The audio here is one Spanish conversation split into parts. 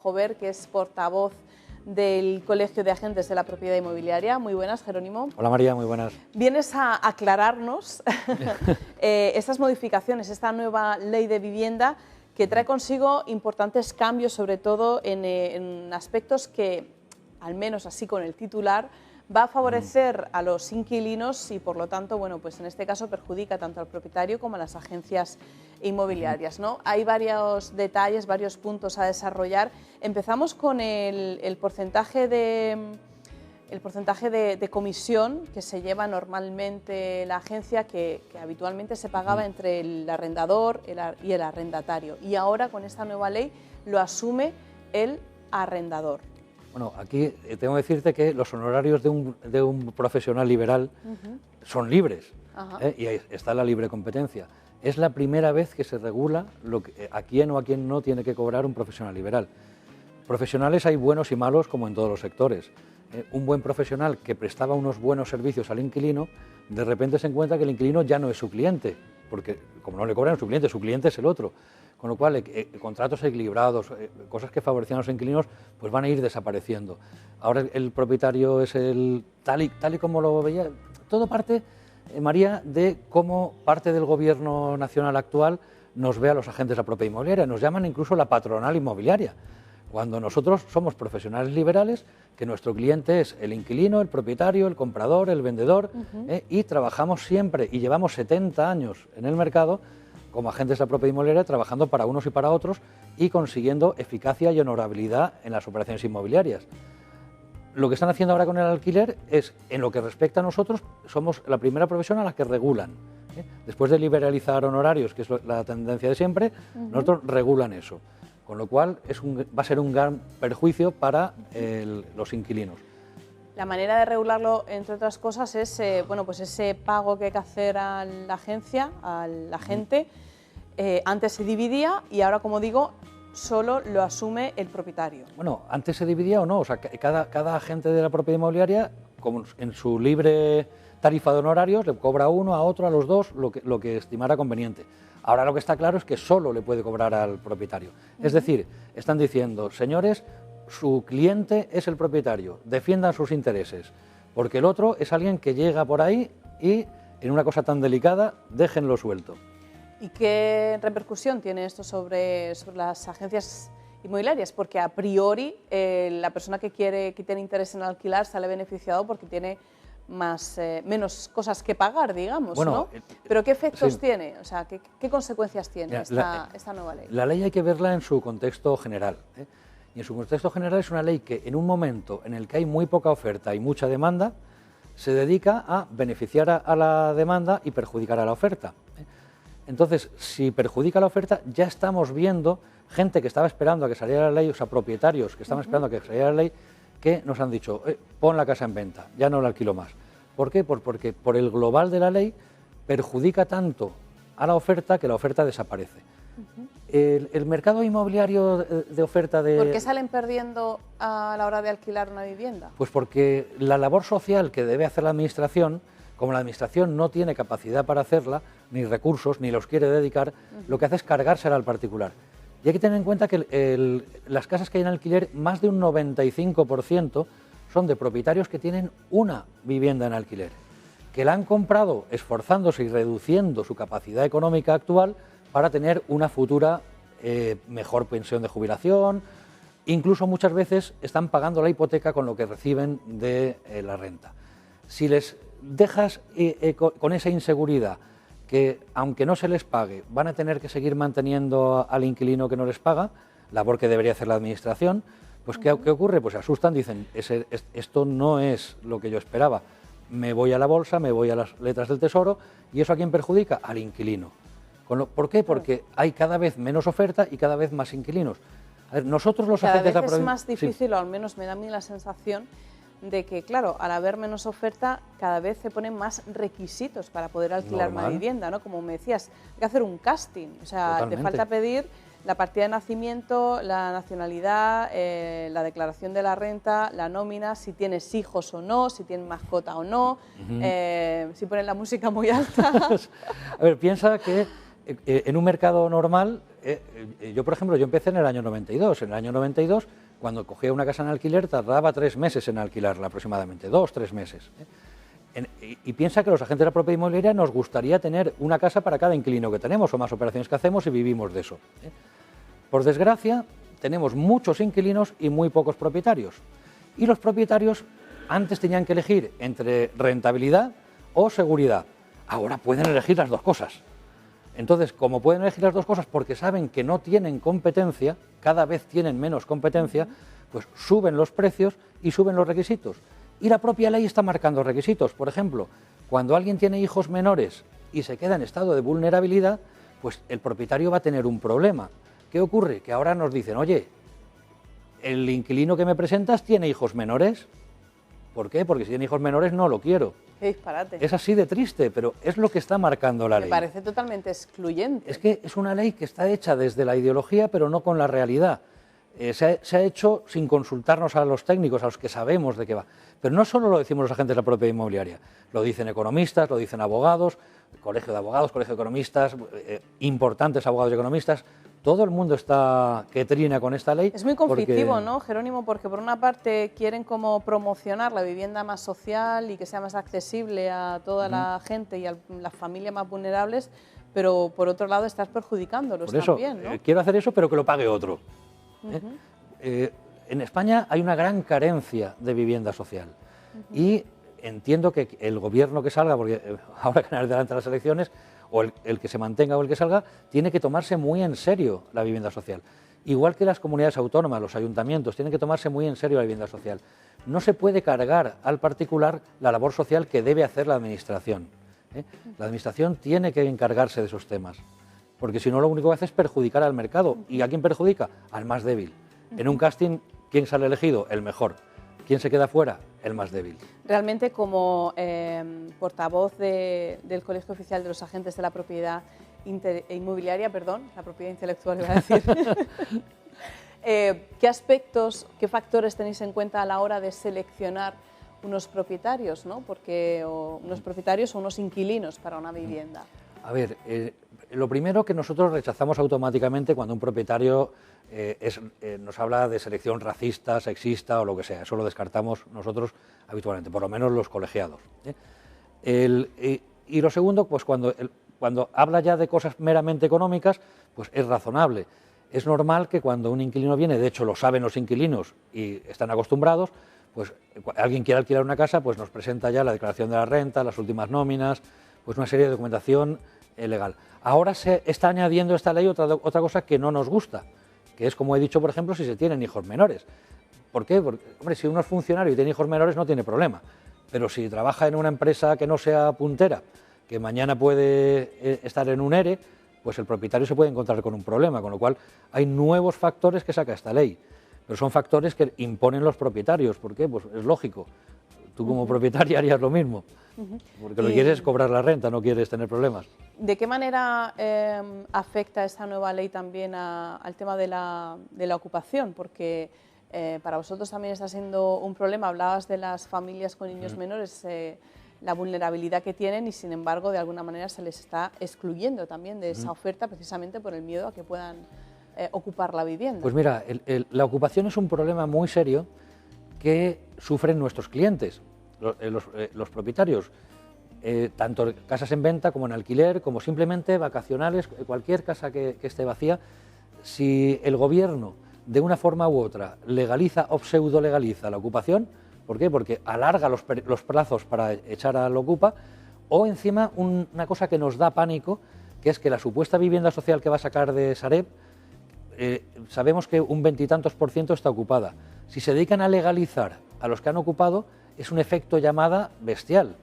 Jover, que es portavoz del Colegio de Agentes de la Propiedad Inmobiliaria. Muy buenas, Jerónimo. Hola María, muy buenas. Vienes a aclararnos estas modificaciones, esta nueva ley de vivienda que trae consigo importantes cambios, sobre todo en aspectos que, al menos así con el titular, va a favorecer a los inquilinos y, por lo tanto, bueno, pues en este caso perjudica tanto al propietario como a las agencias inmobiliarias, ¿no? Hay varios detalles, varios puntos a desarrollar. Empezamos con el porcentaje de comisión que se lleva normalmente la agencia, que habitualmente se pagaba entre el arrendador y el arrendatario. Y ahora, con esta nueva ley, lo asume el arrendador. Bueno, aquí tengo que decirte que los honorarios de un profesional liberal son libres, y ahí está la libre competencia. Es la primera vez que se regula a quién o a quién no tiene que cobrar un profesional liberal. Profesionales hay buenos y malos, como en todos los sectores. Un buen profesional que prestaba unos buenos servicios al inquilino, de repente se encuentra que el inquilino ya no es su cliente, porque como no le cobran a su cliente es el otro. Con lo cual, contratos equilibrados, cosas que favorecían a los inquilinos, pues van a ir desapareciendo. Ahora el propietario es tal y como lo veía. Todo parte, María, de cómo parte del gobierno nacional actual nos ve a los agentes de la propiedad inmobiliaria. Nos llaman incluso la patronal inmobiliaria, cuando nosotros somos profesionales liberales, que nuestro cliente es el inquilino, el propietario, el comprador, el vendedor, y trabajamos siempre, y llevamos 70 años en el mercado, como agentes de la propiedad inmobiliaria, trabajando para unos y para otros y consiguiendo eficacia y honorabilidad en las operaciones inmobiliarias. Lo que están haciendo ahora con el alquiler es, en lo que respecta a nosotros, somos la primera profesión a la que regulan. Después de liberalizar honorarios, que es la tendencia de siempre, nosotros regulan eso. Con lo cual va a ser un gran perjuicio para los inquilinos. La manera de regularlo, entre otras cosas, es bueno, pues ese pago que hay que hacer a la agencia, al agente. Antes se dividía y ahora, como digo, solo lo asume el propietario. Bueno, antes se dividía o no, o sea, cada agente de la propiedad inmobiliaria, como en su libre tarifa de honorarios, le cobra a uno, a otro, a los dos, lo que estimara conveniente. Ahora lo que está claro es que solo le puede cobrar al propietario. Es decir, están diciendo, señores, su cliente es el propietario, defiendan sus intereses, porque el otro es alguien que llega por ahí y en una cosa tan delicada, déjenlo suelto. ¿Y qué repercusión tiene esto sobre las agencias inmobiliarias? Porque a priori la persona que tiene interés en alquilar sale beneficiado porque tiene menos cosas que pagar, digamos, bueno, ¿no? Pero ¿qué efectos tiene? O sea, ¿qué consecuencias tiene esta nueva ley? La ley hay que verla en su contexto general, Y en su contexto general es una ley que en un momento en el que hay muy poca oferta y mucha demanda, se dedica a beneficiar a la demanda y perjudicar a la oferta. Entonces, si perjudica la oferta, ya estamos viendo gente que estaba esperando a que saliera la ley, o sea, propietarios que estaban esperando a que saliera la ley, que nos han dicho, pon la casa en venta, ya no la alquilo más. ¿Por qué? Porque por el global de la ley perjudica tanto a la oferta que la oferta desaparece. El mercado inmobiliario de oferta de... ¿Por qué salen perdiendo a la hora de alquilar una vivienda? Pues porque la labor social que debe hacer la Administración, como la Administración no tiene capacidad para hacerla, ni recursos, ni los quiere dedicar, lo que hace es cargársela al particular. Y hay que tener en cuenta que las casas que hay en alquiler, más de un 95% son de propietarios que tienen una vivienda en alquiler, que la han comprado esforzándose y reduciendo su capacidad económica actual para tener una futura mejor pensión de jubilación. Incluso muchas veces están pagando la hipoteca con lo que reciben de la renta. Si les dejas con esa inseguridad, que aunque no se les pague, van a tener que seguir manteniendo al inquilino que no les paga, labor que debería hacer la Administración, pues ¿qué ocurre? Pues se asustan, dicen, esto no es lo que yo esperaba, me voy a la bolsa, me voy a las letras del Tesoro, ¿y eso a quién perjudica? Al inquilino. ¿Por qué? Porque hay cada vez menos oferta y cada vez más inquilinos. A ver, nosotros los agentes de la propiedad... es más difícil, o al menos me da a mí la sensación, de que, claro, al haber menos oferta, cada vez se ponen más requisitos para poder alquilar una vivienda, ¿no? Como me decías, hay que hacer un casting, o sea, Totalmente. te falta pedir la partida de nacimiento, la nacionalidad, la declaración de la renta, la nómina, si tienes hijos o no, si tienes mascota o no, si ponen la música muy alta. A ver, piensa que en un mercado normal, yo por ejemplo, yo empecé en el año 92. En el año 92, cuando cogía una casa en alquiler, tardaba 3 meses en alquilarla aproximadamente, 2, 3 meses. Y piensa que los agentes de la propiedad inmobiliaria nos gustaría tener una casa para cada inquilino que tenemos o más operaciones que hacemos y vivimos de eso. Por desgracia, tenemos muchos inquilinos y muy pocos propietarios. Y los propietarios antes tenían que elegir entre rentabilidad o seguridad. Ahora pueden elegir las dos cosas. Entonces, como pueden elegir las dos cosas porque saben que no tienen competencia, cada vez tienen menos competencia, pues suben los precios y suben los requisitos. Y la propia ley está marcando requisitos. Por ejemplo, cuando alguien tiene hijos menores y se queda en estado de vulnerabilidad, pues el propietario va a tener un problema. ¿Qué ocurre? Que ahora nos dicen, oye, el inquilino que me presentas tiene hijos menores. ¿Por qué? Porque si tiene hijos menores no lo quiero. Qué disparate. Es así de triste, pero es lo que está marcando la ley. Me parece totalmente excluyente. Es que es una ley que está hecha desde la ideología, pero no con la realidad. Se ha hecho sin consultarnos a los técnicos, a los que sabemos de qué va. Pero no solo lo decimos los agentes de la propiedad inmobiliaria, lo dicen economistas, lo dicen abogados, colegio de abogados, colegio de economistas, importantes abogados y economistas. Todo el mundo está que trina con esta ley. Es muy conflictivo, ¿no, Jerónimo? Porque por una parte quieren como promocionar la vivienda más social y que sea más accesible a toda la gente y a las familias más vulnerables, pero por otro lado estás perjudicándolos también, ¿no? Quiero hacer eso, pero que lo pague otro. En España hay una gran carencia de vivienda social y entiendo que el gobierno que salga, porque ahora que delante las elecciones, o el que se mantenga o el que salga, tiene que tomarse muy en serio la vivienda social. Igual que las comunidades autónomas, los ayuntamientos, tienen que tomarse muy en serio la vivienda social. No se puede cargar al particular la labor social que debe hacer la administración. La administración tiene que encargarse de esos temas, porque si no lo único que hace es perjudicar al mercado. ¿Y a quién perjudica? Al más débil. En un casting, ¿quién sale elegido? El mejor. ¿Quién se queda fuera? El más débil. Realmente, como portavoz del Colegio Oficial de los Agentes de la Propiedad Inmobiliaria, la propiedad intelectual, iba a decir, ¿qué aspectos, qué factores tenéis en cuenta a la hora de seleccionar unos propietarios, ¿no? Unos propietarios o unos inquilinos para una vivienda? A ver, lo primero que nosotros rechazamos automáticamente cuando un propietario nos habla de selección racista, sexista o lo que sea. Eso lo descartamos nosotros habitualmente, por lo menos los colegiados. Y lo segundo, pues cuando habla ya de cosas meramente económicas, pues es razonable. Es normal que cuando un inquilino viene, de hecho lo saben los inquilinos y están acostumbrados, pues alguien quiere alquilar una casa, pues nos presenta ya la declaración de la renta, las últimas nóminas, pues una serie de documentación legal. Ahora se está añadiendo a esta ley otra cosa que no nos gusta, que es, como he dicho, por ejemplo, si se tienen hijos menores. ¿Por qué? Porque, hombre, si uno es funcionario y tiene hijos menores no tiene problema, pero si trabaja en una empresa que no sea puntera, que mañana puede estar en un ERE, pues el propietario se puede encontrar con un problema, con lo cual hay nuevos factores que saca esta ley, pero son factores que imponen los propietarios. ¿Por qué? Pues es lógico. Tú como propietaria harías lo mismo, porque lo que quieres es cobrar la renta, no quieres tener problemas. ¿De qué manera afecta esta nueva ley también al tema de la ocupación? Porque para vosotros también está siendo un problema. Hablabas de las familias con niños menores, la vulnerabilidad que tienen y, sin embargo, de alguna manera se les está excluyendo también de esa oferta precisamente por el miedo a que puedan ocupar la vivienda. Pues mira, la ocupación es un problema muy serio que sufren nuestros clientes, los propietarios, tanto casas en venta como en alquiler, como simplemente vacacionales, cualquier casa que esté vacía. Si el gobierno, de una forma u otra, legaliza o pseudo legaliza la ocupación, ¿por qué? Porque alarga los plazos para echar al ocupa, o encima una cosa que nos da pánico, que es que la supuesta vivienda social que va a sacar de Sareb, sabemos que un 20 y tantos % está ocupada. Si se dedican a legalizar a los que han ocupado, es un efecto llamada bestial.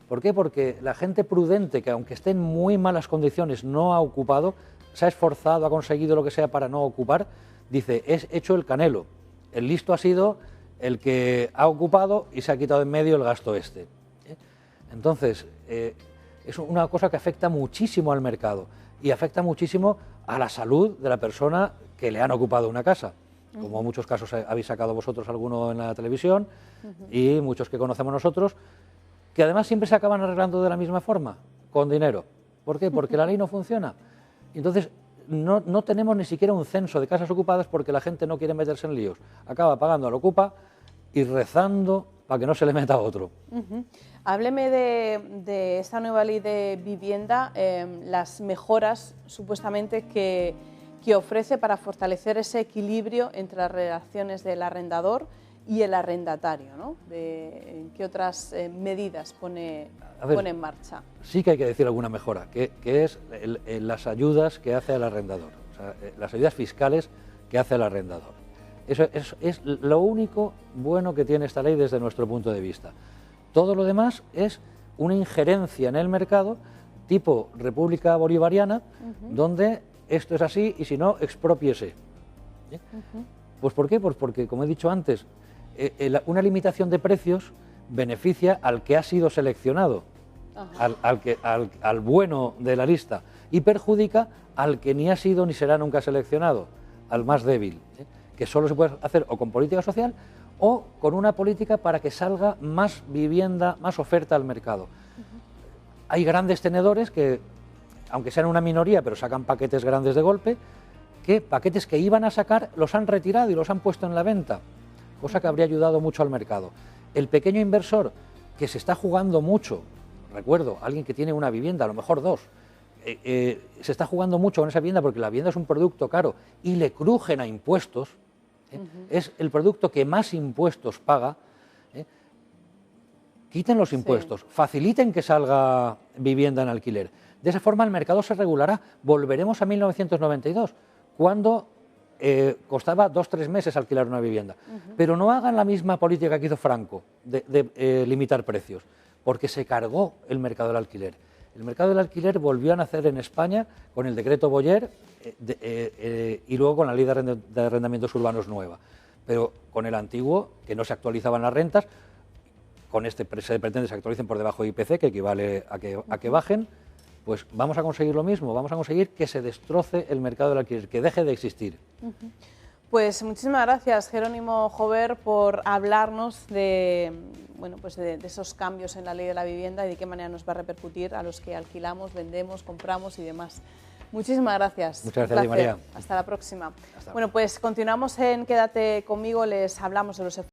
¿Por qué? Porque la gente prudente, que aunque esté en muy malas condiciones, no ha ocupado, se ha esforzado, ha conseguido lo que sea para no ocupar, dice, es hecho el canelo. El listo ha sido el que ha ocupado y se ha quitado en medio el gasto este. Entonces, es una cosa que afecta muchísimo al mercado y afecta muchísimo a la salud de la persona que le han ocupado una casa. Como en muchos casos habéis sacado vosotros alguno en la televisión y muchos que conocemos nosotros, que además siempre se acaban arreglando de la misma forma, con dinero. ¿Por qué? Porque la ley no funciona. Entonces, no tenemos ni siquiera un censo de casas ocupadas porque la gente no quiere meterse en líos. Acaba pagando al ocupa y rezando para que no se le meta a otro. Hábleme de esta nueva ley de vivienda, las mejoras supuestamente que ofrece para fortalecer ese equilibrio entre las relaciones del arrendador y el arrendatario, ¿no? ¿Qué otras medidas pone en marcha? Sí que hay que decir alguna mejora, que es las ayudas que hace al arrendador, o sea, las ayudas fiscales que hace al arrendador. Eso es lo único bueno que tiene esta ley desde nuestro punto de vista. Todo lo demás es una injerencia en el mercado tipo República Bolivariana, donde esto es así y si no, exprópiese. Pues ¿por qué? Pues porque, como he dicho antes, una limitación de precios beneficia al que ha sido seleccionado, al bueno de la lista, y perjudica al que ni ha sido ni será nunca seleccionado, al más débil, que solo se puede hacer o con política social o con una política para que salga más vivienda, más oferta al mercado. Hay grandes tenedores que, aunque sean una minoría, pero sacan paquetes grandes de golpe, que paquetes que iban a sacar los han retirado y los han puesto en la venta, cosa que habría ayudado mucho al mercado. El pequeño inversor que se está jugando mucho, recuerdo, alguien que tiene una vivienda, a lo mejor dos, se está jugando mucho con esa vivienda porque la vivienda es un producto caro y le crujen a impuestos, es el producto que más impuestos paga. Quiten los impuestos, faciliten que salga vivienda en alquiler. De esa forma el mercado se regulará. Volveremos a 1992, cuando costaba 2 o 3 meses alquilar una vivienda. Pero no hagan la misma política que hizo Franco de limitar precios, porque se cargó el mercado del alquiler. El mercado del alquiler volvió a nacer en España con el decreto Boyer y luego con la ley de arrendamientos urbanos nueva. Pero con el antiguo, que no se actualizaban las rentas, con este se pretende que se actualicen por debajo de IPC, que equivale a que bajen, pues vamos a conseguir lo mismo, vamos a conseguir que se destroce el mercado del alquiler, que deje de existir. Pues muchísimas gracias, Jerónimo Jover, por hablarnos de esos cambios en la ley de la vivienda y de qué manera nos va a repercutir a los que alquilamos, vendemos, compramos y demás. Muchísimas gracias. Muchas gracias, María. Hasta la próxima. Bueno, pues continuamos en Quédate conmigo, les hablamos de los efectos